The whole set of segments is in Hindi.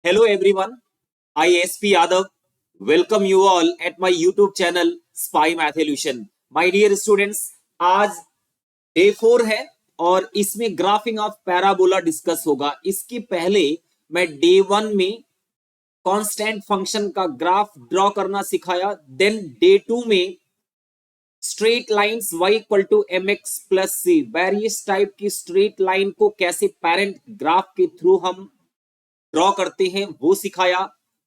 Hello everyone, I SP Yadav welcome you all at my YouTube channel Spy Matholution. My dear students, आज डे 4 है और इसमें ग्राफिंग ऑफ पैराबोला डिस्कस होगा। इसके पहले मैं डे 1 में कांस्टेंट फंक्शन का ग्राफ ड्रॉ करना सिखाया। देन डे 2 में straight lines y equal to M X plus C, various type की स्ट्रेट लाइन को कैसे पेरेंट ग्राफ के थ्रू हम ड्रॉ करते हैं वो सिखाया।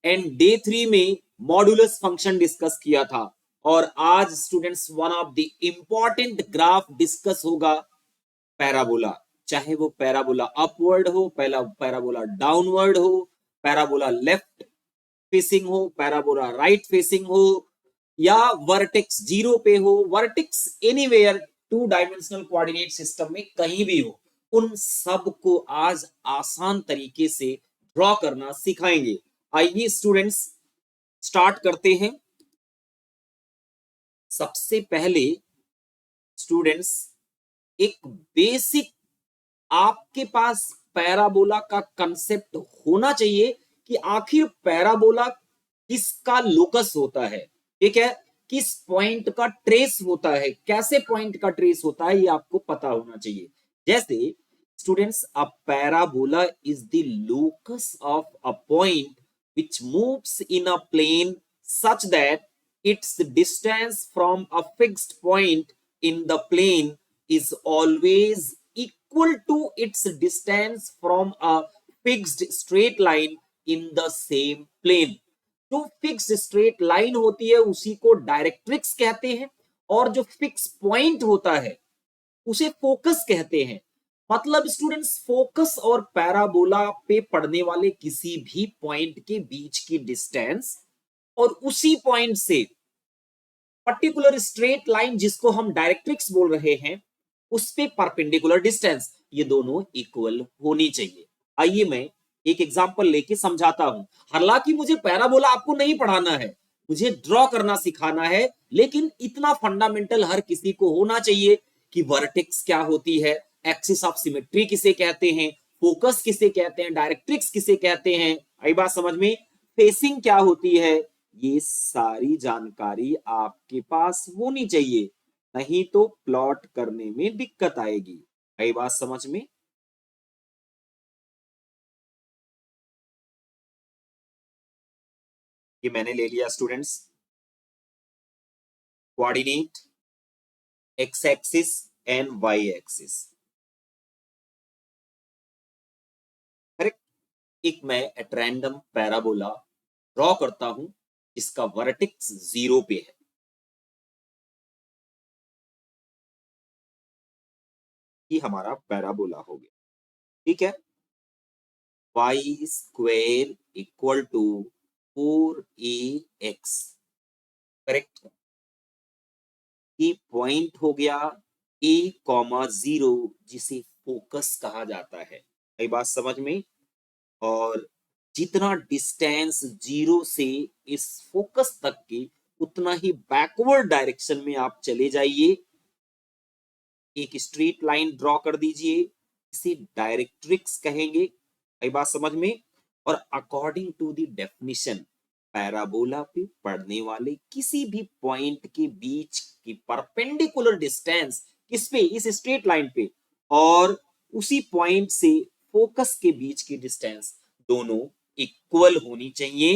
एंड डे 3 में मॉडुलस फंक्शन डिस्कस किया था। और आज students one of the important graph discuss होगा पैराबोला। चाहे वो पैराबोला अपवर्ड हो, पहला पैराबोला डाउनवर्ड हो, पैराबोला लेफ्ट फेसिंग हो, पैराबोला राइट फेसिंग हो, या वर्टेक्स जीरो पे हो, vertex anywhere two dimensional coordinate system में कहीं भी हो, उन सब को आज आसान तरीके से ड्रॉ करना सिखाएंगे। आइए स्टूडेंट्स स्टार्ट करते हैं। सबसे पहले स्टूडेंट्स एक बेसिक आपके पास पैराबोला का कंसेप्ट होना चाहिए कि आखिर पैराबोला किसका लोकस होता है, ठीक है, किस पॉइंट का ट्रेस होता है, कैसे पॉइंट का ट्रेस होता है, ये आपको पता होना चाहिए। जैसे students, a parabola is the locus of a point which moves in a plane such that its distance from a fixed point in the plane is always equal to its distance from a fixed straight line in the same plane। जो फिक्स स्ट्रेट लाइन होती है उसी को डायरेक्ट्रिक्स कहते हैं, और जो फिक्स पॉइंट होता है उसे फोकस कहते हैं। मतलब स्टूडेंट्स, फोकस और पैराबोला पे पड़ने वाले किसी भी पॉइंट के बीच की डिस्टेंस और उसी पॉइंट से पर्टिकुलर स्ट्रेट लाइन जिसको हम डायरेक्ट्रिक्स बोल रहे हैं उस पे परपेंडिकुलर डिस्टेंस, ये दोनों इक्वल होनी चाहिए। आइए मैं एक एग्जांपल लेके समझाता हूं। हालांकि मुझे पैराबोला आपको नहीं पढ़ाना है, मुझे ड्रॉ करना सिखाना है, लेकिन इतना फंडामेंटल हर किसी को होना चाहिए कि वर्टेक्स क्या होती है, एक्सिस ऑफ सिमेट्री किसे कहते हैं, फोकस किसे कहते हैं, डायरेक्ट्रिक्स किसे कहते हैं। आई बात समझ में? फेसिंग क्या होती है, ये सारी जानकारी आपके पास होनी चाहिए, नहीं तो प्लॉट करने में दिक्कत आएगी। आई बात समझ में? ये मैंने ले लिया students, coordinate X axis and Y axis, correct. एक मैं एट रैंडम पैराबोला ड्रॉ करता हूं जिसका वर्टेक्स 0 पे है। ये हमारा पैराबोला हो गया, ठीक है। Y square equal to 4ax, correct. ये पॉइंट हो गया a कॉमा 0, जिसे फोकस कहा जाता है। ये बात समझ में? और जितना डिस्टेंस 0 से इस फोकस तक की, उतना ही बैकवर्ड डायरेक्शन में आप चले जाइए। एक स्ट्रेट लाइन ड्रॉ कर दीजिए, इसे डायरेक्ट्रिक्स कहेंगे। ये बात समझ में? और according to the definition, parabola पे पड़ने वाले किसी भी पॉइंट के बीच की परपेंडिकुलर डिस्टेंस किस पे, इस स्ट्रेट लाइन पे, और उसी पॉइंट से फोकस के बीच की डिस्टेंस दोनों इक्वल होनी चाहिए।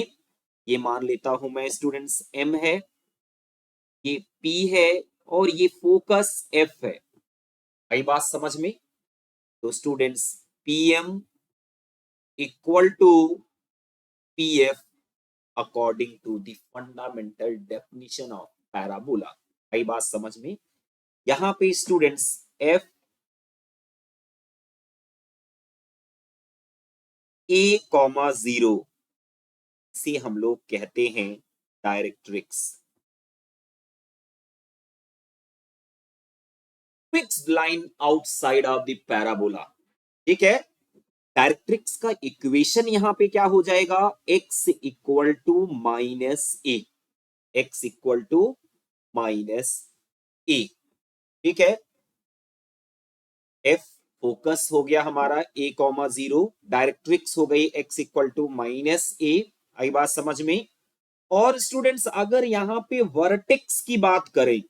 ये मान लेता हूं मैं स्टूडेंट्स, m है, ये p है, और ये फोकस f है। आई बात समझ में? तो students, pm equal to pf according to the fundamental definition of parabola. आई बात समझ में? यहां पे स्टूडेंट्स f a कॉमा 0 से हम लोग कहते हैं directrix, fixed line outside of the parabola, ठीक है। डायरेक्ट्रिक्स का इक्वेशन यहां पे क्या हो जाएगा, x equal to minus a, x equal to minus a, ठीक है। f फोकस हो गया हमारा a,0, डायरेक्ट्रिक्स हो गई x इक्वल टू -a। आई बात समझ में। और स्टूडेंट्स अगर यहां पे वर्टेक्स की बात करें,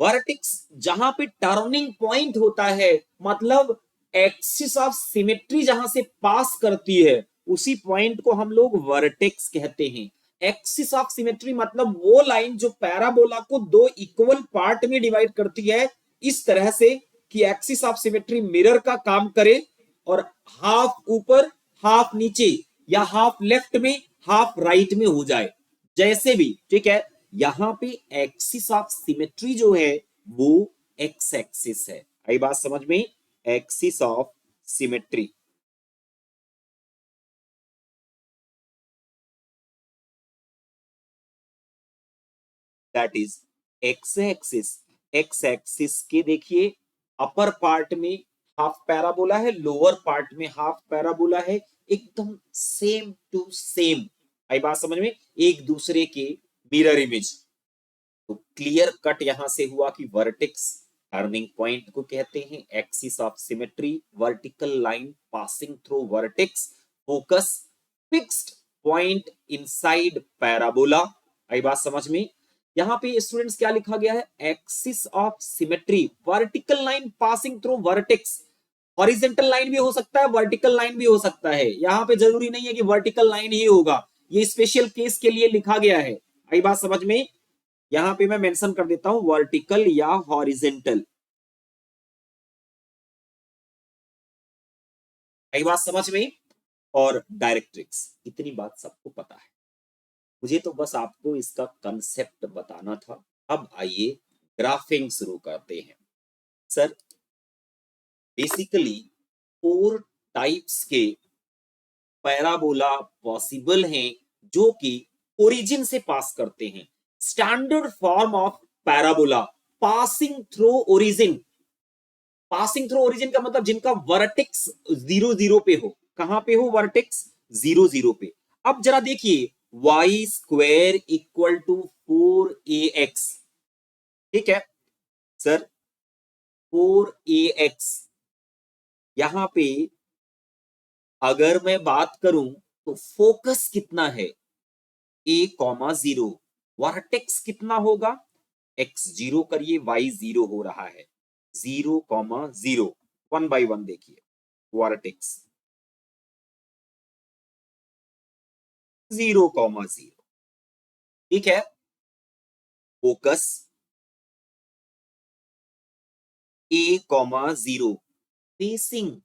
वर्टेक्स जहां पे टर्निंग पॉइंट होता है, मतलब एक्सिस ऑफ सिमेट्री जहां से पास करती है, उसी पॉइंट को हम लोग वर्टेक्स कहते हैं। एक्सिस ऑफ सिमेट्री मतलब वो लाइन जो पैराबोला को दो इक्वल पार्ट में डिवाइड करती है, इस तरह से कि एक्सिस ऑफ सिमेट्री मिरर का काम करे और हाफ ऊपर हाफ नीचे या हाफ लेफ्ट में हाफ राइट में हो जाए, जैसे भी, ठीक है। यहां पे एक्सिस ऑफ सिमेट्री जो है वो एक्स एक्सिस है। आई बात समझ में। Axis of symmetry, that is x axis. X axis के देखिए अपर पार्ट में हाफ पैराबोला है, लोअर पार्ट में हाफ पैराबोला है, एकदम सेम टू सेम। आई बात समझ में, एक दूसरे के मिरर इमेज। तो क्लियर कट यहां से हुआ कि वर्टेक्स टर्निंग पॉइंट को कहते हैं, axis of symmetry vertical line passing through vertex, focus fixed point inside parabola. आई बात समझ में। यहां पे स्टूडेंट्स क्या लिखा गया है, axis of symmetry vertical line passing through vertex. Horizontal line भी हो सकता है, वर्टिकल लाइन भी हो सकता है, यहां पे जरूरी नहीं है कि वर्टिकल लाइन ही होगा, ये स्पेशल केस के लिए लिखा गया है। आई बात समझ में। यहां पे मैं मेंशन कर देता हूं वर्टिकल या हॉरिजेंटल। आई बात समझ में। और डायरेक्ट्रिक्स, इतनी बात सबको पता है, मुझे तो बस आपको इसका कंसेप्ट बताना था। अब आइए ग्राफिंग शुरू करते हैं। सर बेसिकली 4 टाइप्स के पैराबोला पॉसिबल हैं जो कि ओरिजिन से पास करते हैं। Standard form of parabola passing through origin. Passing through origin का मतलब जिनका वर्टेक्स 0 0 पे हो। कहां पे हो वर्टेक्स? 0 0 पे। अब जरा देखिए, Y square equal to 4ax, ठीक है सर। 4ax, यहां पे अगर मैं बात करूं तो फोकस कितना है? a,0, वर्टेक्स कितना होगा? x 0 करिए, y 0 हो रहा है, 0,0। 1 बाई 1 देखिए, वर्टेक्स 0,0, ठीक है। Focus a,0, facing,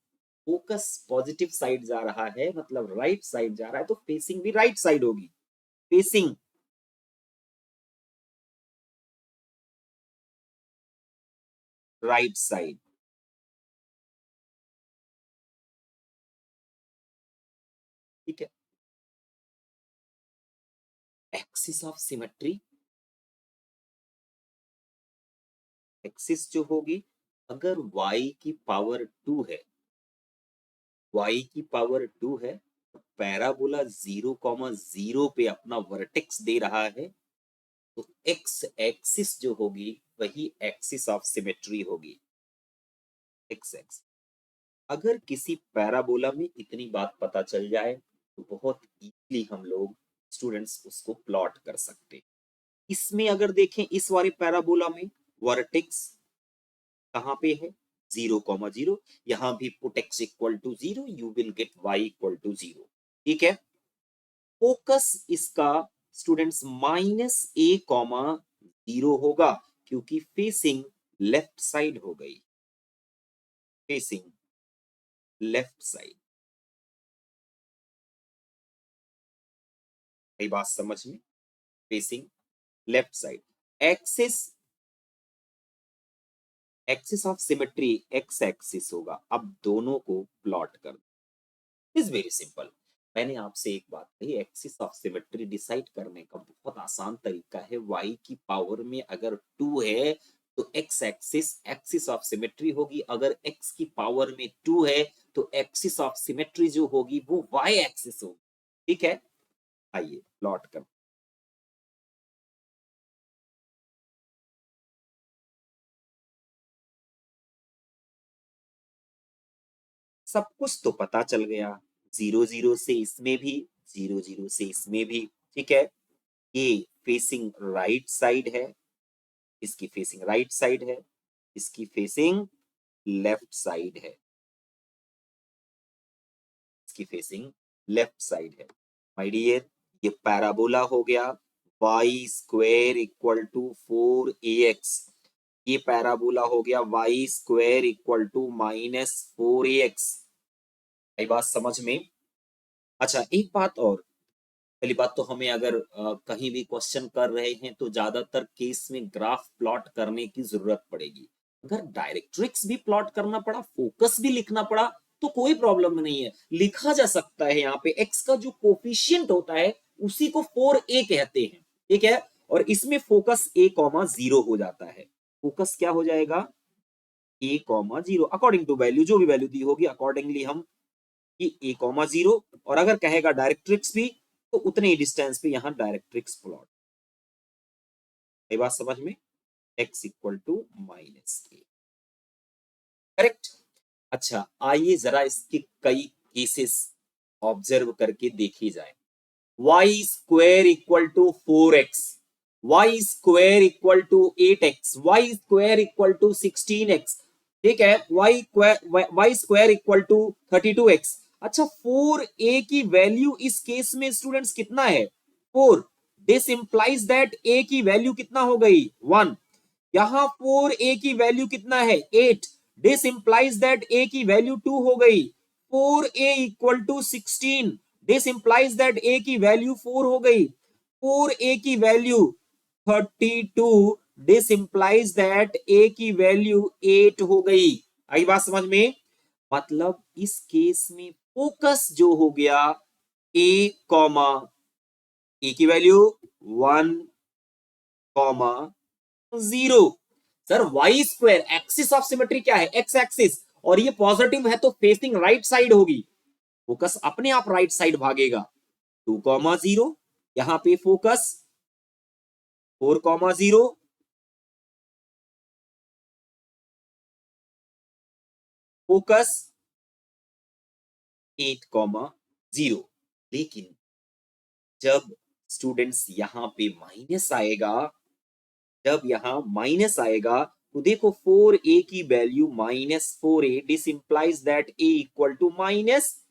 focus positive side जा रहा है, मतलब राइट साइड जा रहा है, तो फेसिंग भी राइट साइड होगी। फेसिंग राइट साइड, ठीक है। एक्सिस ऑफ सिमेट्री, एक्सिस जो होगी, अगर y की पावर 2 है, y की पावर 2 है, पैराबोला 0,0 पे अपना वर्टेक्स दे रहा है, तो एक्स एक्सिस जो होगी वही एक्सिस ऑफ सिमेट्री होगी। एक्स एक्सिस, अगर किसी पैराबोला में इतनी बात पता चल जाए तो बहुत इजीली हम लोग स्टूडेंट्स उसको प्लॉट कर सकते हैं। इसमें अगर देखें, इस वाले पैराबोला में वर्टेक्स कहां पे है? 0,0। यहां भी put x equal to 0, you will get y equal to 0, ठीक है। फोकस इसका स्टूडेंट्स -a,0 होगा, क्योंकि फेसिंग लेफ्ट साइड हो गई, फेसिंग लेफ्ट साइड। ये बात समझ में, facing left side. Axis, axis of symmetry x axis होगा। अब दोनों को प्लॉट कर, इज वेरी सिंपल। मैंने आपसे एक बात कही, एक्सिस ऑफ सिमेट्री डिसाइड करने का बहुत आसान तरीका है। y की पावर में अगर 2 है तो x axis axis of symmetry होगी, अगर x की पावर में 2 है तो एक्सिस ऑफ सिमेट्री जो होगी वो y एक्सिस होगी, ठीक है। आइए प्लॉट कर, सब कुछ तो पता चल गया, 0 0 से इसमें भी, 0 0 से इसमें भी, ठीक है। ये फेसिंग राइट साइड है, इसकी फेसिंग राइट साइड है, इसकी फेसिंग लेफ्ट साइड है, इसकी फेसिंग लेफ्ट साइड है। माय डियर, ये पैराबोला हो गया Y square equal to 4ax, ये पैराबोला हो गया Y square equal to -4ax। ये बात समझ में? अच्छा, एक बात और, पहली बात तो हमें अगर कहीं भी क्वेश्चन कर रहे हैं तो ज्यादातर केस में ग्राफ प्लॉट करने की जरूरत पड़ेगी। अगर डायरेक्ट्रिक्स भी प्लॉट करना पड़ा, फोकस भी लिखना पड़ा, तो कोई प्रॉब्लम नहीं है, लिखा जा सकता है। यहाँ पे एक्स का जो कोफिशियंट होता है उसी को 4a कहते हैं, ठीक है। और इसमें फोकस a,0 हो जाता है। फोकस क्या हो जाएगा? a,0 अकॉर्डिंग टू वैल्यू, जो भी वैल्यू दी होगी अकॉर्डिंगली हम कि a,0, और अगर कहेगा डायरेक्ट्रिक्स भी तो उतने ही डिस्टेंस पे यहां डायरेक्ट्रिक्स प्लॉट। ये बात समझ में? x equal to -a, correct. अच्छा, आइए जरा इसके कई केसेस ऑब्जर्व करके देखी जाए। y square equal to 4x, y square equal to 8x, y square equal to 16x, ठीक है। y square equal to 32x। अच्छा, 4a की वैल्यू इस केस में स्टूडेंट्स कितना है? 4। दिस इंप्लाइज दैट a की वैल्यू कितना हो गई? 1। यहां 4a की वैल्यू कितना है? 8। दिस इंप्लाइज दैट a की वैल्यू 2 हो गई। 4a equal to 16, this implies that a की वैल्यू 4 हो गई। 4a की value 32, this implies that a की वैल्यू 8 हो गई। आई बात समझ में? मतलब इस केस में फोकस जो हो गया a कॉमा, a की value 1 comma 0। Sir Y square axis of symmetry क्या है? एक्स एक्सिस, और ये पॉजिटिव है तो फेसिंग राइट साइड होगी, फोकस अपने आप राइट साइड भागेगा। 2,0, यहां पे फोकस 4,0, फोकस 8,0। लेकिन जब स्टूडेंट्स यहां पे माइनस आएगा, जब यहां माइनस आएगा तो देखो 4a की value -4a, this implies that a equal to minus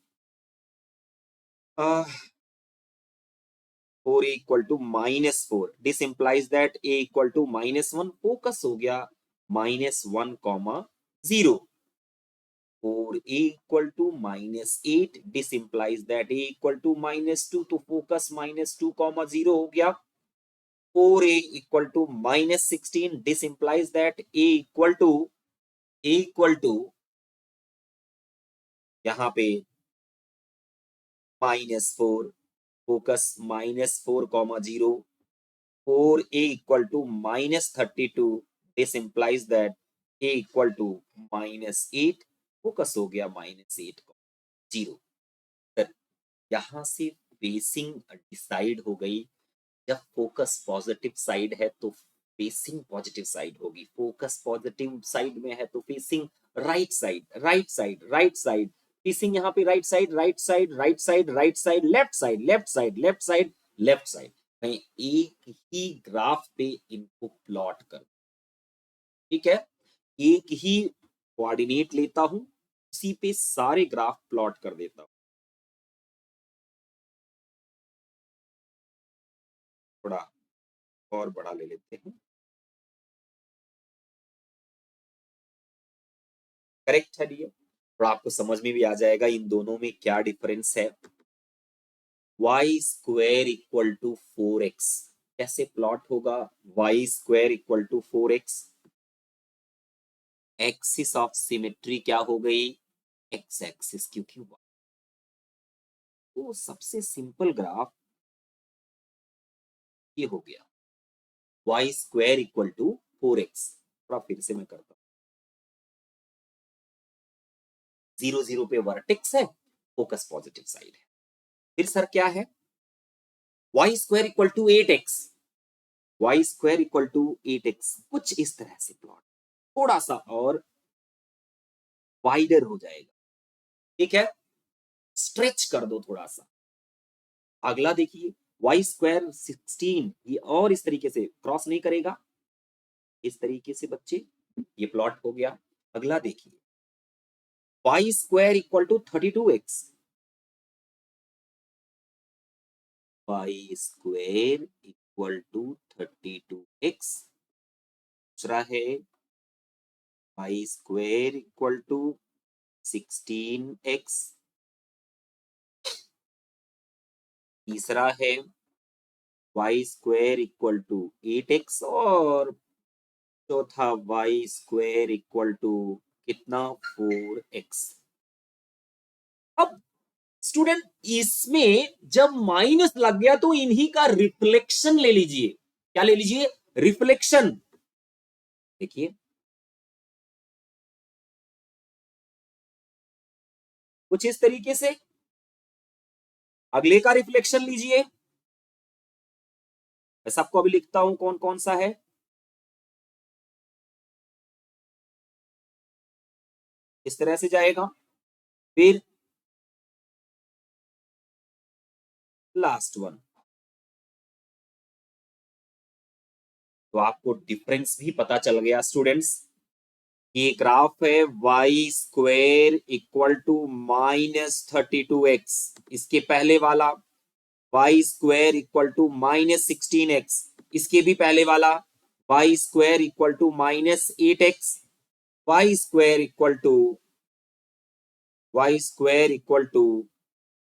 4a equal to -4, this implies that a equal to -1। Focus हो गया -1,0। 4a equal to -8, this implies that a equal to -2, तो फोकस -2,0 हो गया। 4a equal to -16, this implies that a equal to यहाँ पे -4, focus -4,0। 4a equal to -32, this implies that a equal to -8, focus हो गया -8,0। यहां से फेसिंग डिसाइड हो गई। जब फोकस पॉजिटिव साइड है तो फेसिंग पॉजिटिव साइड होगी, फोकस पॉजिटिव साइड में है तो facing right side, right side, right side, facing यहाँ पे right side, right side, right side, right side, left side, left side, left side, left side. मैं एक ही ग्राफ पे इनको प्लॉट कर, ठीक है, एक ही कोऑर्डिनेट लेता हूं, उसी पे सारे ग्राफ प्लॉट कर देता हूं। थोड़ा और बड़ा ले लेते हैं, करेक्ट है ये, और आपको समझ में भी आ जाएगा इन दोनों में क्या डिफरेंस है। y square equal to 4x कैसे प्लॉट होगा? y square equal to 4x, axis of symmetry क्या हो गई? x एक्सिस, क्योंकि तो सबसे सिंपल ग्राफ ये हो गया y square equal to 4x। थोड़ा फिर से मैं करता हूं, 0 0 पे वर्टेक्स है, फोकस पॉजिटिव साइड है। फिर सर क्या है? y square equal to 8x, y square equal to 8x, कुछ इस तरह से प्लॉट, थोड़ा सा और वाइडर हो जाएगा, ठीक है, स्ट्रेच कर दो थोड़ा सा। अगला देखिए वाई स्क्वायर 16, ये और इस तरीके से क्रॉस नहीं करेगा, इस तरीके से बच्चे, ये प्लॉट हो गया। अगला देखिए Y square equal to 32x, Y square equal to 32x। दूसरा है Y square equal to 16x। तीसरा है Y square equal to 8x, और चौथा वाई स्क्वायर इक्वल टू कितना, 4x। अब स्टूडेंट इसमें जब माइनस लग गया तो इन्हीं का रिफ्लेक्शन ले लीजिए। क्या ले लीजिए, रिफ्लेक्शन। देखिए कुछ इस तरीके से, अगले का रिफ्लेक्शन लीजिए। मैं सबको अभी लिखता हूं कौन कौन सा है। इस तरह से जाएगा, फिर लास्ट वन। तो आपको डिफरेंस भी पता चल गया स्टूडेंट्स। ये ग्राफ है Y square equal to -32x, इसके पहले वाला Y square equal to -16x, इसके भी पहले वाला Y square equal to -8x, Y square equal to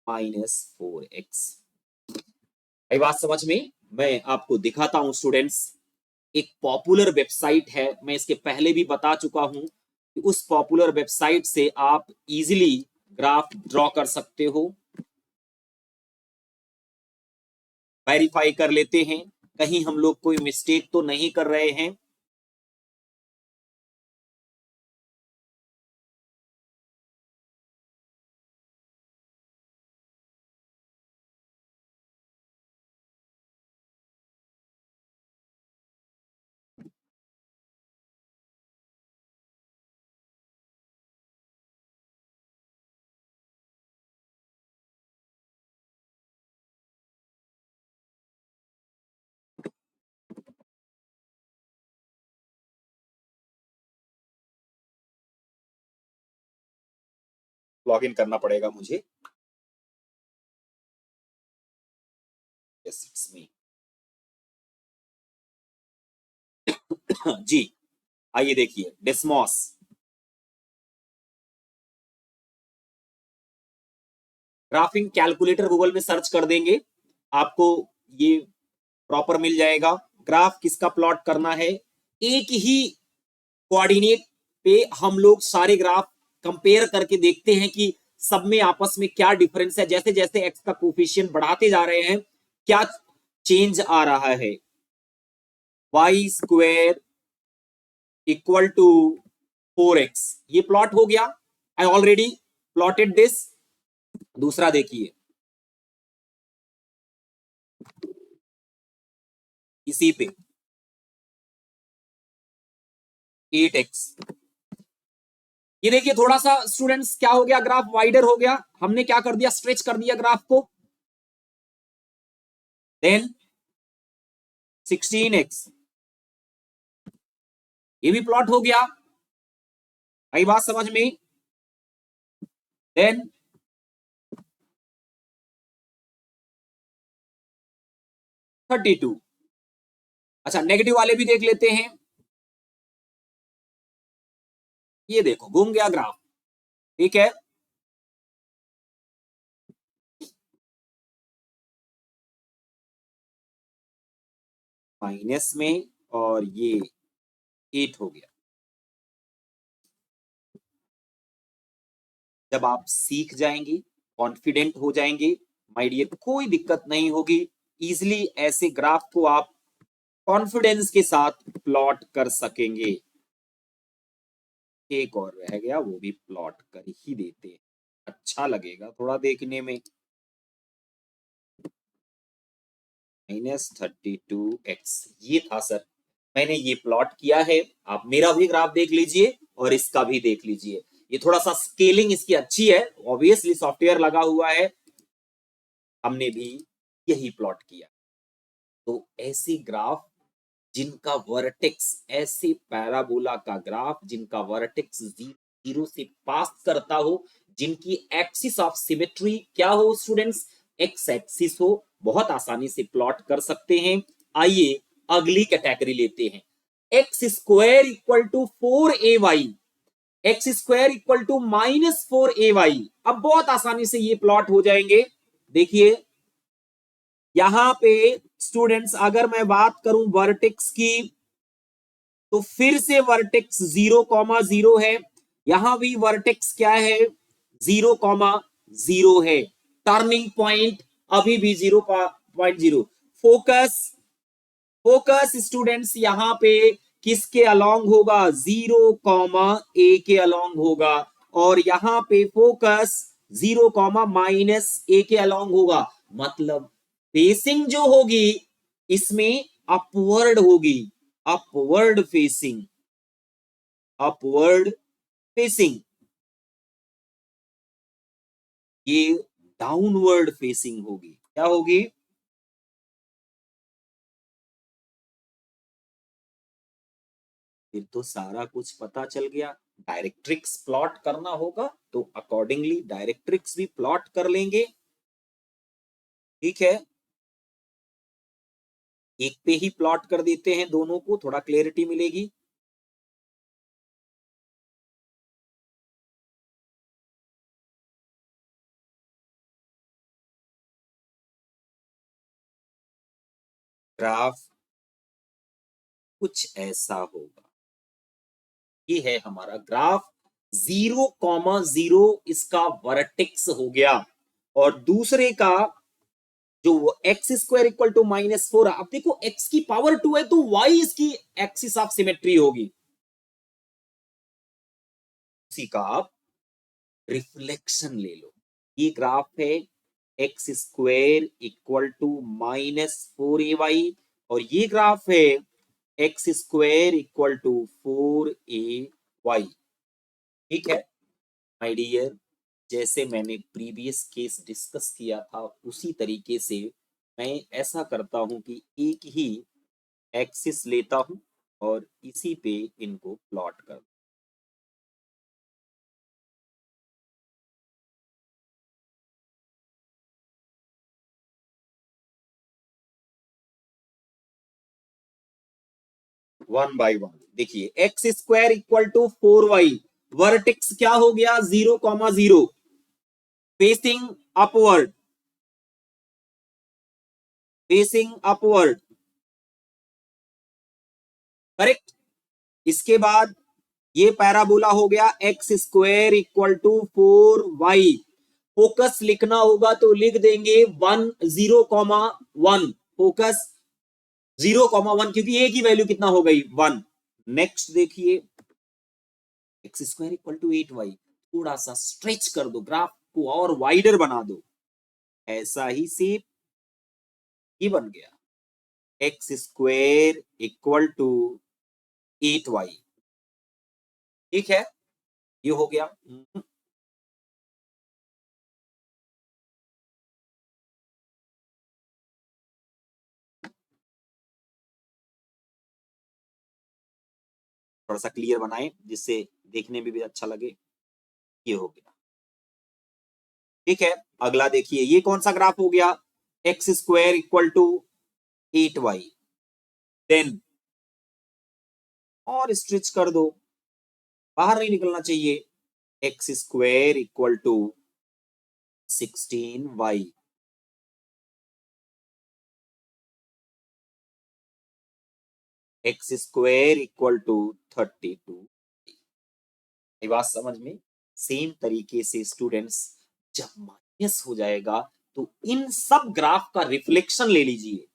-4x। ये बात समझ में? मैं आपको दिखाता हूं स्टूडेंट्स, एक पॉपुलर वेबसाइट है, मैं इसके पहले भी बता चुका हूं कि उस पॉपुलर वेबसाइट से आप इजीली ग्राफ ड्रॉ कर सकते हो। वेरीफाई कर लेते हैं कहीं हम लोग कोई मिस्टेक तो नहीं कर रहे हैं। लॉग इन करना पड़ेगा मुझे। Yes it's me. जी आइए देखिए डेस्मॉस। ग्राफिंग कैलकुलेटर गूगल में सर्च कर देंगे, आपको ये प्रॉपर मिल जाएगा। ग्राफ किसका प्लॉट करना है, एक ही कोऑर्डिनेट पे हम लोग सारे ग्राफ कंपेयर करके देखते हैं कि सब में आपस में क्या डिफरेंस है। जैसे जैसे एक्स का कोफिशिएंट बढ़ाते जा रहे हैं क्या चेंज आ रहा है। Y square equal to 4x, ये प्लॉट हो गया, आई ऑलरेडी प्लॉटेड दिस। दूसरा देखिए इसी पे 8x, ये देखिए थोड़ा सा स्टूडेंट्स क्या हो गया, ग्राफ वाइडर हो गया, हमने क्या कर दिया, स्ट्रेच कर दिया ग्राफ को। देन 16x, ये भी प्लॉट हो गया, आई बात समझ में। देन 32, अच्छा नेगेटिव वाले भी देख लेते हैं। ये देखो घूम गया ग्राफ, ठीक है। माइनस में, और ये 8 हो गया। जब आप सीख जाएंगे, कॉन्फिडेंट हो जाएंगे, माय डियर, कोई दिक्कत नहीं होगी, इजिली ऐसे ग्राफ को आप कॉन्फिडेंस के साथ प्लॉट कर सकेंगे। एक और रह गया, वो भी प्लॉट कर ही देते हैं, अच्छा लगेगा थोड़ा देखने में। -32x, ये था सर, मैंने ये प्लॉट किया है। आप मेरा भी ग्राफ देख लीजिए और इसका भी देख लीजिए। ये थोड़ा सा स्केलिंग इसकी अच्छी है, ऑब्वियसली सॉफ्टवेयर लगा हुआ है, हमने भी यही प्लॉट किया। तो ऐसे ग्राफ जिनका वर्टेक्स, ऐसे पैराबोला का ग्राफ जिनका वर्टेक्स 0 से पास करता हो, जिनकी एक्सिस ऑफ सिमेट्री क्या हो स्टूडेंट्स, एक्स एक्सिस हो, बहुत आसानी से प्लॉट कर सकते हैं। आइए अगली कैटेगरी लेते हैं, X square equal to 4ay, X square equal to -4ay। अब बहुत आसानी से ये प्लॉट हो जाएंगे। देखिए यहां पे स्टूडेंट्स अगर मैं बात करूं वर्टेक्स की, तो फिर से वर्टेक्स 0,0 है, यहां भी वर्टेक्स क्या है 0,0 है, टर्निंग पॉइंट अभी भी 0,0। फोकस, फोकस स्टूडेंट्स यहां पे किसके अलोंग होगा, 0,a के अलोंग होगा, और यहां पे फोकस 0,-a के अलोंग होगा। मतलब फेसिंग जो होगी इसमें अपवर्ड होगी, अपवर्ड फेसिंग, अपवर्ड फेसिंग, ये डाउनवर्ड फेसिंग होगी। क्या होगी, फिर तो सारा कुछ पता चल गया। डायरेक्ट्रिक्स प्लॉट करना होगा तो अकॉर्डिंगली डायरेक्ट्रिक्स भी प्लॉट कर लेंगे। ठीक है, एक पे ही प्लॉट कर देते हैं दोनों को, थोड़ा क्लैरिटी मिलेगी। ग्राफ कुछ ऐसा होगा, ये है हमारा ग्राफ, 0,0 इसका वर्टेक्स हो गया, और दूसरे का जो एक्स स्क्वायर इक्वल टू -4, अब देखो एक्स की पावर 2 है तो वाई इसकी एक्सिस ऑफ सिमेट्री होगी, उसी का आप रिफ्लेक्शन ले लो। ये ग्राफ है x square equal to -4ay, और ये ग्राफ है x square equal to 4ay। ठीक है माय डियर, जैसे मैंने प्रीवियस केस डिस्कस किया था उसी तरीके से मैं ऐसा करता हूं कि एक ही एक्सिस लेता हूं और इसी पे इनको प्लॉट कर, वन बाई वन। देखिए X square equal to 4y, vertex क्या हो गया 0,0, facing upward, facing upward, correct. इसके बाद ये पैराबोला हो गया X square equal to 4y, focus लिखना होगा तो लिख देंगे 0,1, फोकस 0,1, क्योंकि ए की वैल्यू कितना हो गई 1। नेक्स्ट देखिए X square equal to 8y, थोड़ा सा स्ट्रेच कर दो, ग्राफ को और वाइडर बना दो, ऐसा ही सेप ये बन गया X square equal to 8y। ठीक है, ये हो गया। थोड़ा सा क्लियर बनाएं जिससे देखने में भी अच्छा लगे। ये हो गया। ठीक है, अगला देखिए ये कौन सा ग्राफ हो गया, X square equal to 8y, then और स्ट्रेच कर दो, बाहर नहीं निकलना चाहिए, X square equal to 16y, X square equal to 32। ये बात समझ में, सेम तरीके से स्टूडेंट्स जब माइनस हो जाएगा तो इन सब ग्राफ का रिफ्लेक्शन ले लीजिए,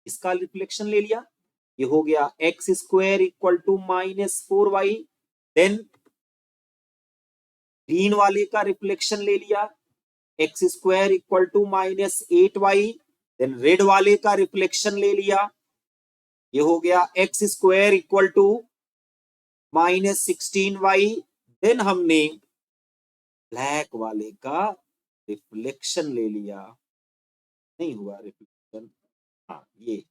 इसका रिफ्लेक्शन ले लिया, ये हो गया X square equal to -4y, then green वाले का रिफ्लेक्शन ले लिया X square equal to -8y, then red वाले का रिफ्लेक्शन ले लिया, ये हो गया X square equal to -16y, then हमने ब्लैक वाले का रिफ्लेक्शन ले लिया, नहीं हुआ रिफ्लेक्शन, हाँ ये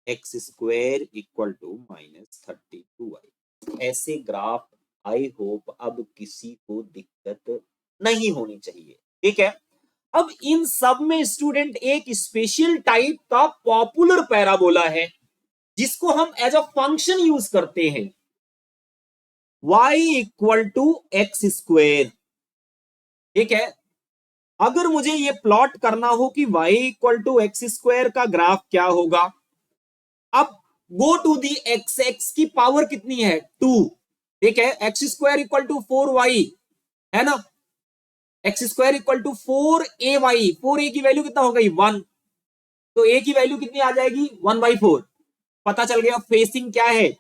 x square equal to -32y। ऐसे ग्राफ आई होप अब किसी को दिक्कत नहीं होनी चाहिए, ठीक है। अब इन सब में स्टूडेंट एक स्पेशल टाइप का पॉपुलर पैराबोला है जिसको हम एज अ फंक्शन यूज करते हैं, y equal to X square, ठीक है। अगर मुझे ये प्लॉट करना हो कि y equal to X square का ग्राफ क्या होगा, अब गो टू दी एक्स, एक्स की पावर कितनी है 2, ठीक है। X square equal to 4y है ना, x square equal to 4ay, 4a की वैल्यू कितना हो गई 1, तो a की वैल्यू कितनी आ जाएगी 1/4। पता चल गया फेसिंग क्या है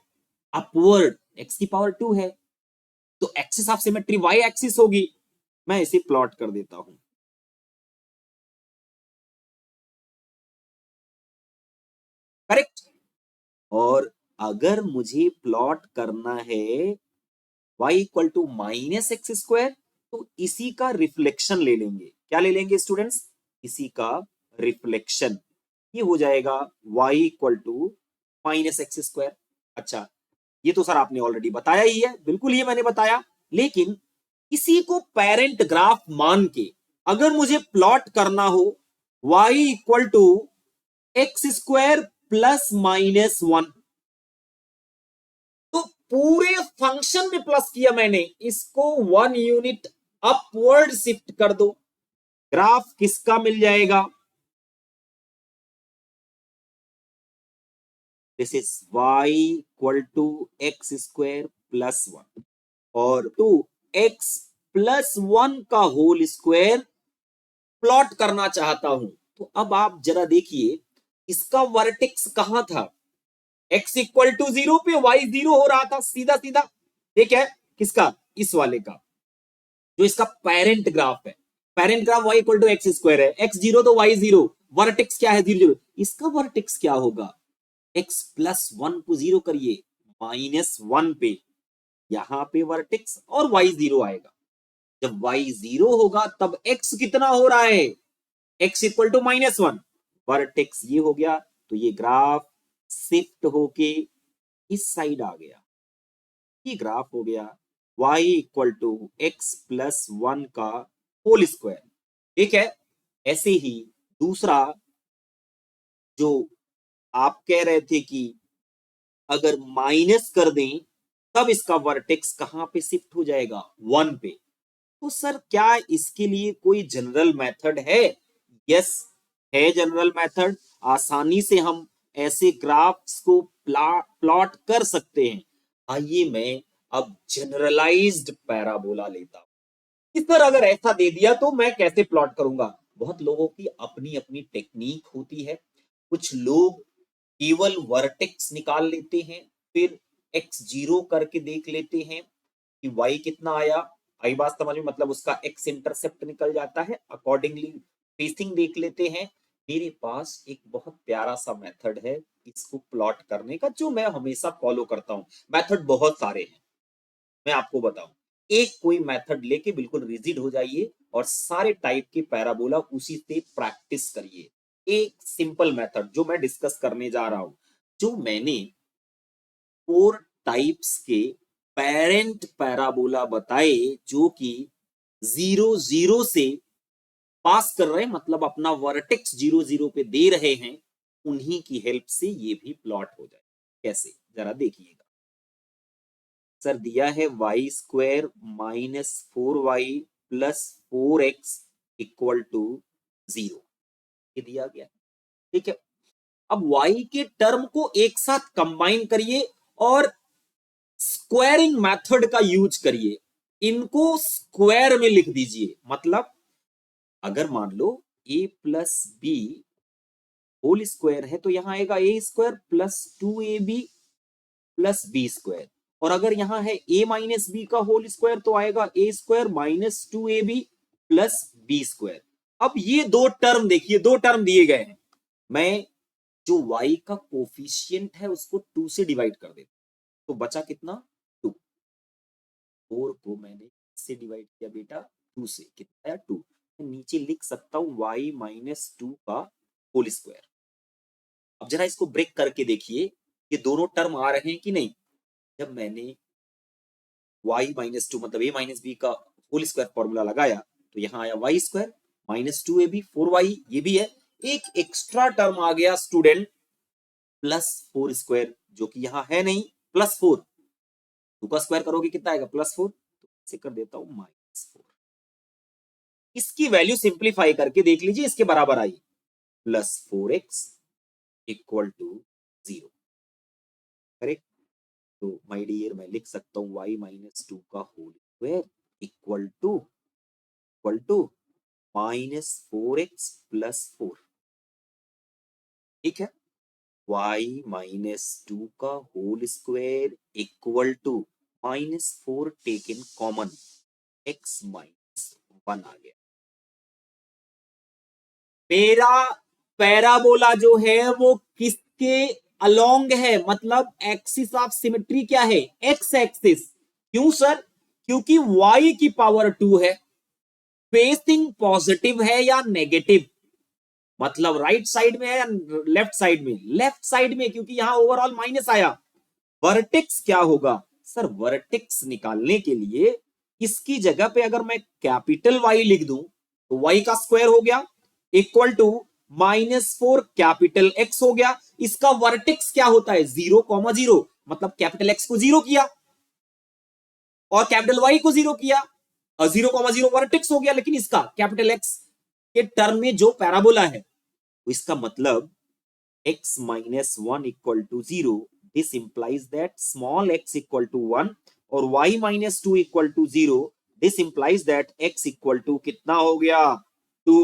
अपवर्ड, x की पावर 2 है, तो axis of symmetry y axis होगी। मैं इसे प्लॉट कर देता हूं, करेक्ट। और अगर मुझे प्लॉट करना है y इक्वल टू -x², तो इसी का रिफ्लेक्शन ले लेंगे, क्या ले लेंगे स्टूडेंट्स, इसी का रिफ्लेक्शन, ये हो जाएगा y इक्वल टू -x²। अच्छा, ये तो सर आपने ऑलरेडी बताया ही है, बिल्कुल ये मैंने बताया, लेकिन इसी को पेरेंट ग्राफ मान के अगर मुझे प्लॉट करना हो y इक्वल टू x² +-1, तो पूरे फंक्शन में प्लस किया मैंने, इसको 1 यूनिट अपवर्ड शिफ्ट कर दो, ग्राफ किसका मिल जाएगा, this is y equal to x² +1 और 2x+1 का होल स्क्वायर प्लॉट करना चाहता हूं। तो अब आप जरा देखिए इसका वर्टेक्स कहां था, x इक्वल टू 0 पे y 0 हो रहा था, सीधा सीधा, ठीक है। किसका, इस वाले का, जो इसका पेरेंट ग्राफ है, parent graph y equal to x² है, x 0 तो y 0, वर्टेक्स क्या है 0 0, इसका वर्टेक्स क्या होगा, x+1 को 0 करिए, -1 पे, यहां पे वर्टेक्स और y 0 आएगा। जब y 0 होगा तब x कितना हो रहा है, x इक्वल टू -1, वर्टेक्स ये हो गया, तो ये ग्राफ शिफ्ट होके इस साइड आ गया, ये ग्राफ हो गया y इक्वल टू x+1 का होल स्क्वायर, ठीक है। ऐसे ही दूसरा जो आप कह रहे थे कि अगर माइनस कर दें तब इसका वर्टेक्स कहां पे शिफ्ट हो जाएगा 1 पे, तो सर क्या इसके लिए कोई जनरल मेथड है, यस है जनरल मेथड, आसानी से हम ऐसे ग्राफ्स को प्लॉट कर सकते हैं। आइए मैं अब जनरलाइज्ड पैराबोला लेता हूं, इस पर अगर ऐसा दे दिया तो मैं कैसे प्लॉट करूंगा, बहुत लोगों की अपनी अपनी टेक्निक होती है, कुछ लोग केवल वर्टेक्स निकाल लेते हैं, फिर x 0 करके देख लेते हैं कि y कितना आया, आई बात समझ में, मतलब उसका x इंटरसेप्ट निकल जाता है, अकॉर्डिंगली स्पेसिंग देख लेते हैं। मेरे पास एक बहुत प्यारा सा मेथड है इसको प्लॉट करने का, जो मैं हमेशा फॉलो करता हूं, मेथड बहुत सारे हैं, मैं आपको बताऊं, एक कोई मेथड लेके बिल्कुल रिजिड हो जाइए और सारे टाइप के पैराबोला उसी से प्रैक्टिस करिए। एक सिंपल मेथड जो मैं डिस्कस करने जा रहा हूं, जो मैंने 4 टाइप्स के पेरेंट पैराबोला बताए, जो कि 0 0 से पास कर रहे हैं, मतलब अपना वर्टेक्स 0 0 पे दे रहे हैं, उन्हीं की हेल्प से ये भी प्लॉट हो जाए। कैसे, जरा देखिएगा। सर दिया है y² -4y +4x equal to 0, ये दिया गया, ठीक है। अब y के टर्म को एक साथ कंबाइन करिए और स्क्वायरिंग मेथड का यूज करिए, इनको स्क्वायर में लिख दीजिए, मतलब अगर मान लो a plus B whole square है तो यहां आएगा a² +2ab +b², और अगर यहां है a माइनस बी का होल स्क्वायर तो आएगा a² -2ab +b²। अब ये दो टर्म देखिए, दो टर्म दिए गए हैं, मैं जो y का कोफिशिएंट है उसको 2 से डिवाइड कर देता, तो बचा कितना 2, 4 को मैंने से डिवाइड किया बेटा 2 से, कितना आया 2। नीचे लिख सकता हूँ y माइनस 2 का होल स्क्वायर। अब जरा इसको ब्रेक करके देखिए ये दोनों टर्म आ रहे हैं कि नहीं। जब मैंने y माइनस 2 मतलब a माइनस बी का होल स्क्वायर फॉर्मूला लगाया तो यहाँ आया y square minus 2ab 4y, ये भी है। एक एक्स्ट्रा टर्म आ गया स्टूडेंट प्लस 4 स्क्वायर, जो कि यहाँ है नहीं, प्लस 4। 2 का स्क्वायर करोगे कितना आएगा प्लस 4, तो इसे कर देता हूं माइनस 4। इसकी वैल्यू सिंप्लीफाई करके देख लीजिए, इसके बराबर i plus 4x equal to 0। Correct. तो माय डियर मैं लिख सकता हूं y माइनस 2 का whole square equal to minus 4x plus 4। ठीक है, y माइनस 2 का whole square equal to minus 4 taken common x minus 1 आ गया। मेरा पैराबोला जो है वो किसके अलोंग है, मतलब एक्सिस ऑफ सिमेट्री क्या है, एक्स एक्सिस। क्यों सर, क्योंकि y की पावर 2 है, फेसिंग पॉजिटिव है या नेगेटिव, मतलब राइट साइड में है या लेफ्ट साइड में, लेफ्ट साइड में, क्योंकि यहां ओवरऑल माइनस आया। वर्टेक्स क्या होगा सर, वर्टेक्स निकालने के लिए इसकी जगह पे अगर मैं कैपिटल Y लिख दूं तो y का स्क्वायर हो गया equal to minus 4 capital X हो गया। इसका वर्टेक्स क्या होता है 0,0, मतलब कैपिटल X को 0 किया और कैपिटल Y को 0 किया, 0,0 वर्टेक्स हो गया। लेकिन इसका कैपिटल X के टर्म में जो पैराबोला है तो इसका मतलब x minus 1 equal to 0, this implies that small x equal to 1 और y minus 2 equal to 0, this implies that x equal to कितना हो गया 2।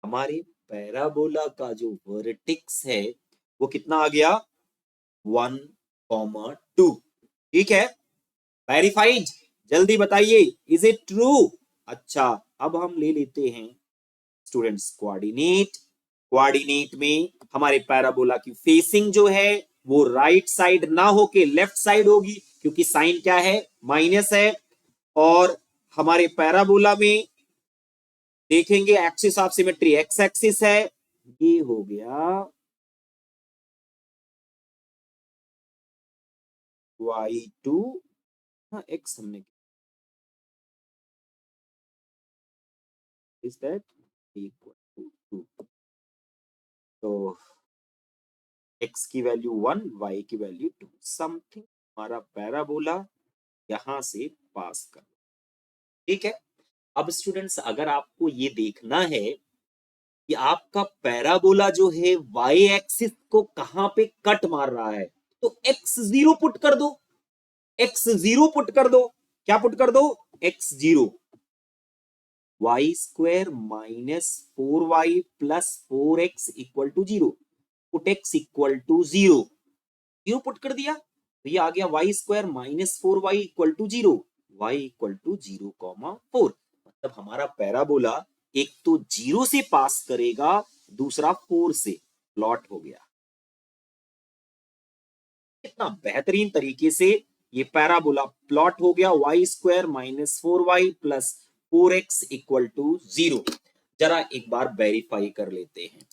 हमारे पैराबोला का जो वर्टेक्स है वो कितना आ गया 1,2। ठीक है, वेरीफाइड, जल्दी बताइए इज इट ट्रू। अच्छा, अब हम ले लेते हैं स्टूडेंट्स कोऑर्डिनेट। कोऑर्डिनेट में हमारे पैराबोला की फेसिंग जो है वो राइट साइड ना होके लेफ्ट साइड होगी, क्योंकि साइन क्या है माइनस है। और हमारे पैराबोला में देखेंगे axis of symmetry x axis है, ये हो गया y2, हाँ x हमने इज दैट इक्वल टू 2। तो x की वैल्यू 1, y की वैल्यू 2, समथिंग हमारा पैराबोला यहां से पास कर। ठीक है, अब स्टूडेंट्स अगर आपको ये देखना है कि आपका पैराबोला जो है वाई एक्सिस को कहां पे कट मार रहा है, तो x0 पुट कर दो, x0 पुट कर दो, क्या पुट कर दो x0, Y square minus 4y plus 4x equal to 0, put x equal to 0, 0 put कर दिया तो ये आ गया Y square minus 4y equal to 0, y equal to 0,4। मतलब हमारा पैराबोला एक तो 0 से पास करेगा, दूसरा 4 से, प्लॉट हो गया। कितना बेहतरीन तरीके से ये पैराबोला प्लॉट हो गया, Y square minus 4y plus 4x equal to 0। जरा एक बार वेरीफाई कर लेते हैं।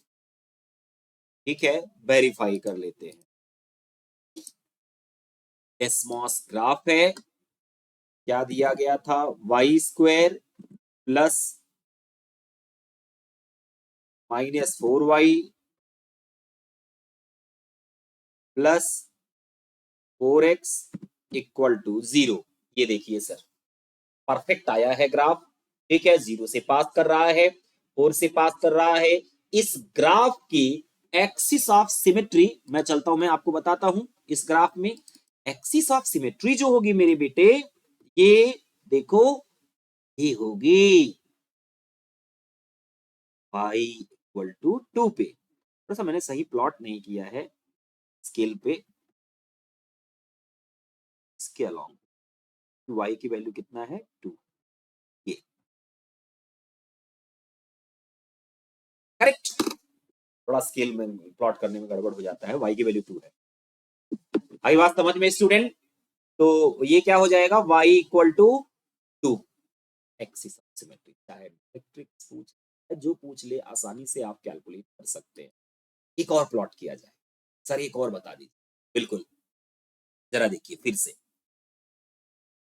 ठीक है, वेरीफाई कर लेते हैं। एसमॉस ग्राफ है, क्या दिया गया था Y square plus minus 4y plus 4x equal to 0। ये देखिए सर, परफेक्ट आया है ग्राफ। ठीक है, 0 से पास कर रहा है, 4 से पास कर रहा है। इस ग्राफ की एक्सिस ऑफ सिमेट्री मैं चलता हूं, मैं आपको बताता हूं। इस ग्राफ में एक्सिस ऑफ सिमेट्री जो होगी मेरे बेटे, ये देखो, ये होगी y इक्वल टू 2 पे। थोड़ा सा मैंने सही प्लॉट नहीं किया है स्केल पे, इसके अलोंग y की वैल्यू कितना है 2, ये करेक्ट। थोड़ा स्केल में प्लॉट करने में गड़बड़ हो जाता है, y की वैल्यू 2 है। आई बात समझ में स्टूडेंट। तो ये क्या हो जाएगा, y equal to 2। Axis of symmetry, चाहे मैट्रिक्स पूछ जो पूछ ले आसानी से आप कैलकुलेट कर सकते हैं। एक और प्लॉट किया जाए सर, एक और बता दीजिए। बिल्कुल, जरा देखिए फिर से,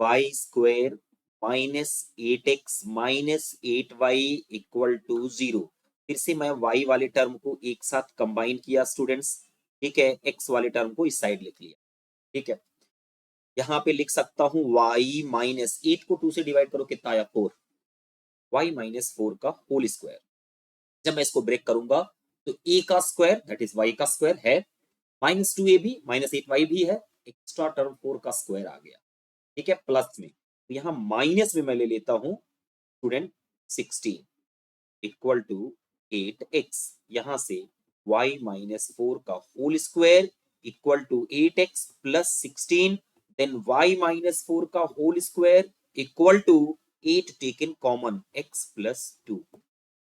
Y square minus 8x minus 8y equal to 0। फिर से मैं y वाले टर्म को एक साथ कंबाइन किया स्टूडेंट्स, ठीक है, x वाले टर्म को इस साइड लिख लिया, ठीक है। यहाँ पे लिख सकता हूँ y माइनस 8 को 2 से डिवाइड करो, कितना आया 4, y माइनस 4 का होल स्क्वायर। जब मैं इसको ब्रेक करूंगा तो a का स्क्वायर दैट इज y का स्क्वायर है, माइनस 2a भी माइनस 8y भी है, एक्स्ट्रा टर्म 4 का स्क्वायर आ गया, ठीक है, प्लस में। तो यहाँ माइनस में मैं ले लेता हूं स्टूडेंट 16 इक्वल टू 8x, यहां से y माइनस 4 का whole square equal to 8x plus 16, then y minus 4 का whole square equal to 8 taken common x plus 2।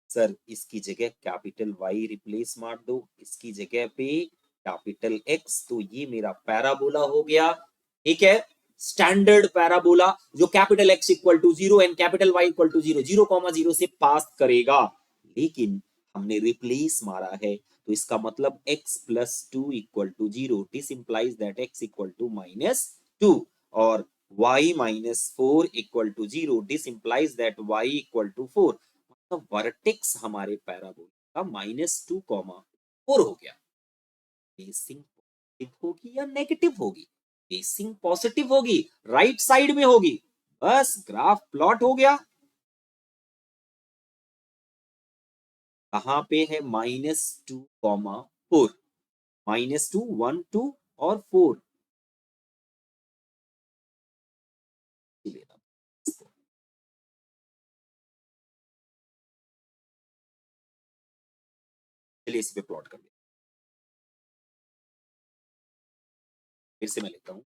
Sir इसकी जगह कैपिटल Y रिप्लेस मार दो, इसकी जगह पे कैपिटल X, तो ये मेरा पैराबोला हो गया, ठीक है, स्टैंडर्ड पैराबोला जो capital X equal to 0 and capital Y equal to 0, 0,0 से पास करेगा। लेकिन हमने रिप्लेस मारा है, तो इसका मतलब x plus 2 equal to 0, this implies that x equal to minus 2, और y minus 4 equal to 0, this implies that y equal to 4। तो वर्टेक्स हमारे पैराबोला का -2,4 हो गया। बेसिंग पॉजिटिव होगी या नेगेटिव होगी? बेसिंग पॉजिटिव होगी, राइट साइड में होगी, बस ग्राफ प्लॉट हो गया। कहां पे है -2,4, -2, 1, 2 और 4 चलिए इस पे प्लॉट कर दिया, फिर से मैं लिखता हूं।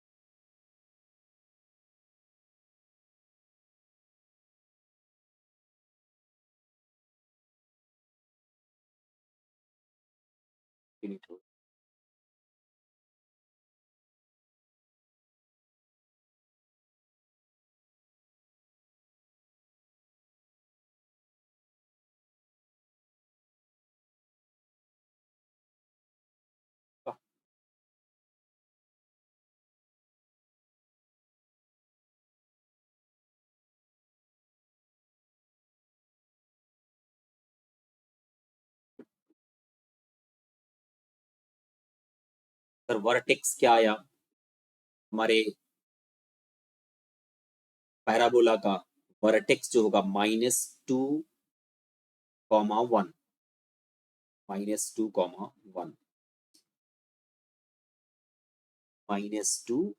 सर वर्टेक्स क्या आया हमारे पैराबोला का? वर्टेक्स जो होगा -2,1, -2,1, -2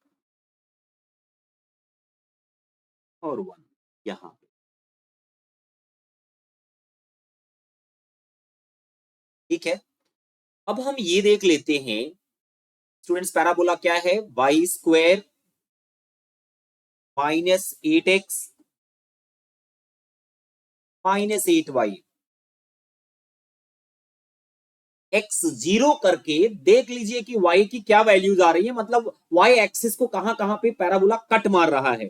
और 1 यहाँ पे, ठीक है। अब हम ये देख लेते हैं स्टूडेंट्स, पैराबोला क्या है, Y square -8x -8y, x 0 करके देख लीजिए कि y की क्या वैल्यूज आ रही है, मतलब y एक्सिस को कहां कहां पे पैराबोला कट मार रहा है।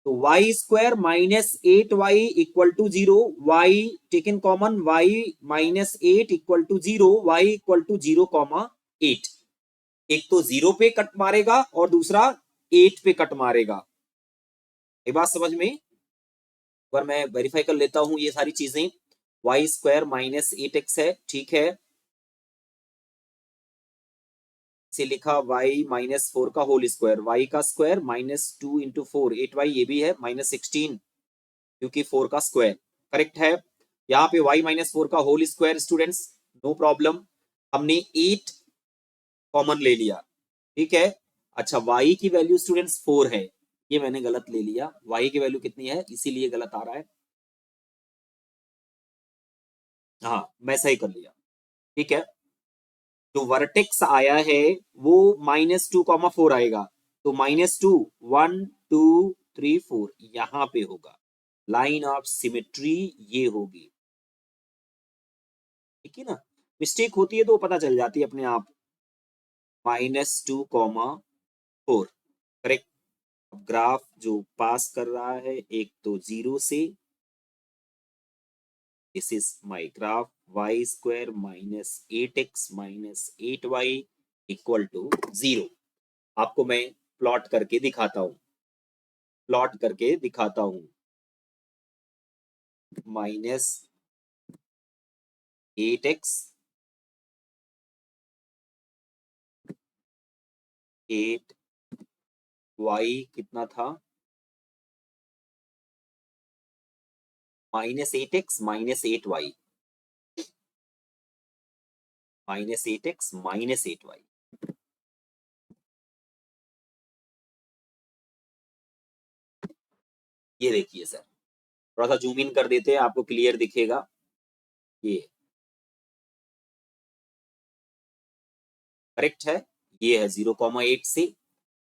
तो Y square -8y equal to 0, y taken common, y -8 equal to 0, y equal to 0,8। एक तो 0 पे कट मारेगा और दूसरा 8 पे कट मारेगा। ये बात समझ में? अगर मैं वेरीफाई कर लेता हूं ये सारी चीजें, वाई स्क्वायर -8x है, ठीक है, से लिखा y -4 का होल स्क्वायर, y का स्क्वायर -2 इंटू 4, 8y, ये भी है -16 क्योंकि 4 का स्क्वायर, करेक्ट है। यहाँ पे y -4 का whole square students, no problem, हमने 8 कॉमन ले लिया, ठीक है। अच्छा, y की वैल्यू स्टूडेंट्स 4 है, ये मैंने गलत ले लिया, y की वैल्यू कितनी है इसीलिए गलत आ रहा है, हाँ मैं सही कर लिया, ठीक है। जो वर्टेक्स आया है वो -2,4 आएगा, तो -2, 1, 2, 3, 4 यहां पे होगा, लाइन ऑफ सिमेट्री ये होगी, ठीक है ना। मिस्टेक होती है तो पता चल जाती है अपने आप, -2,4, करेक्ट। अब ग्राफ जो पास कर रहा है, एक तो 0 से, this is my graph, y square minus 8x minus 8y equal to 0। आपको मैं प्लॉट करके दिखाता हूं, प्लॉट करके दिखाता हूं। माइनस 8x 8y कितना था, minus 8x minus 8y, minus 8x minus 8y। ये देखिए सर, थोड़ा सा जूम इन कर देते हैं, आपको क्लियर दिखेगा। ये करेक्ट है, ये है 0,8 से,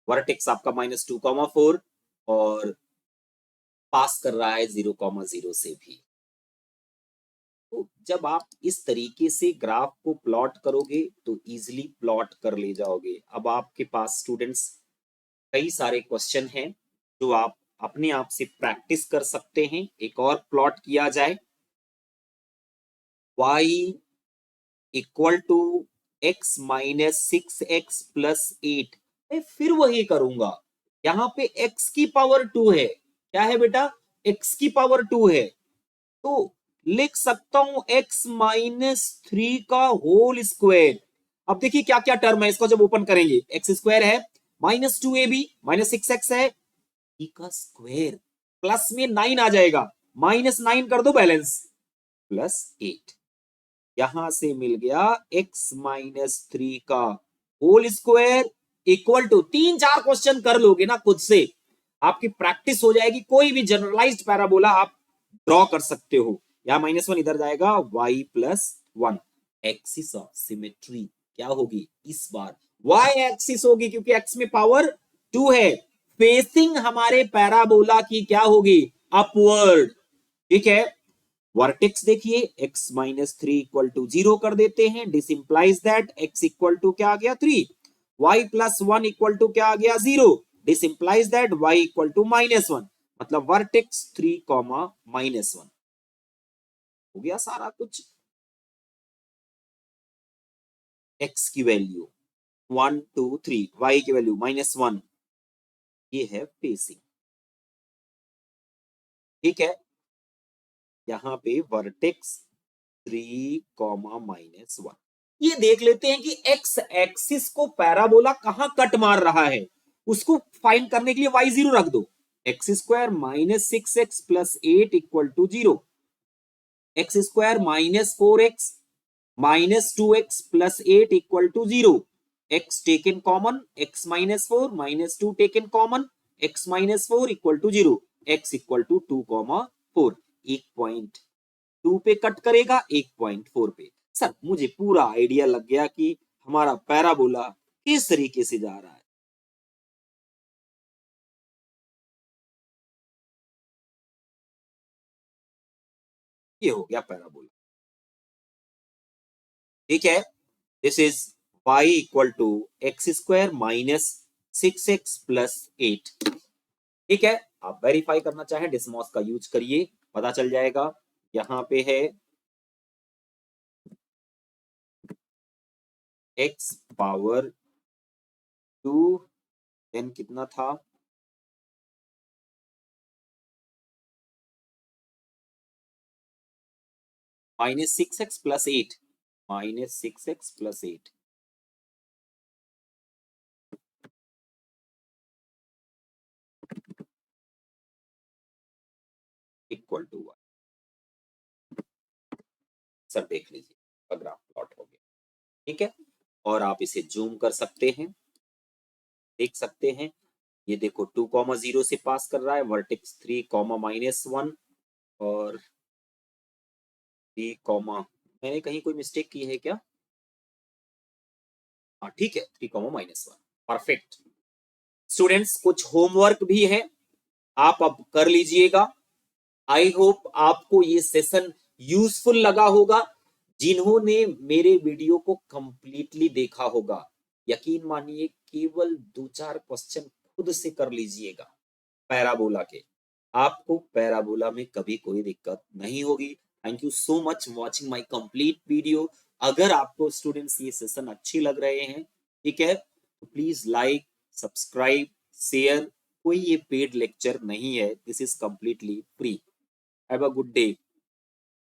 वर्टेक्स आपका -2,4 और पास कर रहा है 0,0 से भी। तो जब आप इस तरीके से ग्राफ को प्लॉट करोगे तो इजीली प्लॉट कर ले जाओगे। अब आपके पास स्टूडेंट्स कई सारे क्वेश्चन हैं जो आप अपने आप से प्रैक्टिस कर सकते हैं। एक और प्लॉट किया जाए, y equal to x minus 6x plus 8। मैं फिर वही करूंगा, यहाँ पे x की पावर 2 है, क्या है बेटा, x की पावर 2 है, तो लिख सकता हूं x माइनस 3 का होल स्क्वायर। अब देखिए क्या क्या टर्म है, इसको जब ओपन करेंगे, एक्स स्क्वायर है, माइनस 2ab माइनस 6x है, e का स्क्वायर, प्लस में 9 आ जाएगा, -9 कर दो बैलेंस, प्लस 8। यहां से मिल गया x माइनस 3 का whole square equal to, 3-4 question कर लोगे ना खुद से, आपकी प्रैक्टिस हो जाएगी, कोई भी जनरलाइज्ड पैराबोला आप ड्रॉ कर सकते हो। यहां -1 इधर जाएगा, y plus 1, axis of symmetry क्या होगी इस बार, y एक्सिस होगी, क्योंकि x में पावर 2 है, फेसिंग हमारे पैराबोला की क्या होगी, अपवर्ड। ठीक है, वर्टेक्स देखिए, x माइनस 3 इक्वल टू 0 कर देते हैं, this implies that x equal to क्या आ गया 3, y प्लस 1 इक्वल टू क्या आ गया 0, this implies that y equal to -1, मतलब वर्टेक्स 3 कॉमा -1। हो गया सारा कुछ। x की वैल्यू 1 2 3, y की वैल्यू -1, ये है फेसिंग। ठीक है, यहां पे वर्टेक्स 3 कॉमा -1। ये देख लेते हैं कि एक्स एक्सिस को पैराबोला कहां कट मार रहा है, उसको फाइंड करने के लिए y0 रख दो, X square minus 6x plus 8 equal to 0, X square minus 4x minus 2x plus 8 equal to 0, X taken common, x minus 4 minus 2 taken common, x minus 4 equal to 0, x equal to 2,4, 1.2 पे कट करेगा, 1.4 पे। सर मुझे पूरा आइडिया लग गया कि हमारा पैराबोला किस तरीके से जा रहा है। ये हो गया पैराबोला। ठीक है, this is y equal to X square minus 6x plus 8। ठीक है, आप वेरीफाई करना चाहें डिसमॉस का यूज करिए, पता चल जाएगा। यहां पे है x पावर 2, देन कितना था, -6x plus 8, -6x plus 8 equal to 1। Sir देख लीजिए, ग्राफ प्लॉट हो गया। ठीक है, और आप इसे जूम कर सकते हैं, देख सकते हैं। ये देखो 2,0 से पास कर रहा है, वर्टेक्स 3, -1 और 3, मैंने कहीं कोई मिस्टेक की है क्या, हाँ ठीक है, 3,-1, परफेक्ट। स्टूडेंट्स कुछ होमवर्क भी है, आप अब कर लीजिएगा। आई होप आपको ये सेशन यूजफुल लगा होगा। जिन्होंने मेरे वीडियो को कंप्लीटली देखा होगा, यकीन मानिए केवल 2-4 क्वेश्चन खुद से कर लीजिएगा पैराबोला के, आपको पैराबोला में कभी कोई दिक्कत नहीं होगी। Thank you so much watching my complete video. अगर आपको स्टूडेंट्स ये सेशन अच्छी लग रहे हैं, ठीक है, तो प्लीज लाइक, सब्सक्राइब, शेयर। कोई ये पेड लेक्चर नहीं है, this is completely free. Have a good day.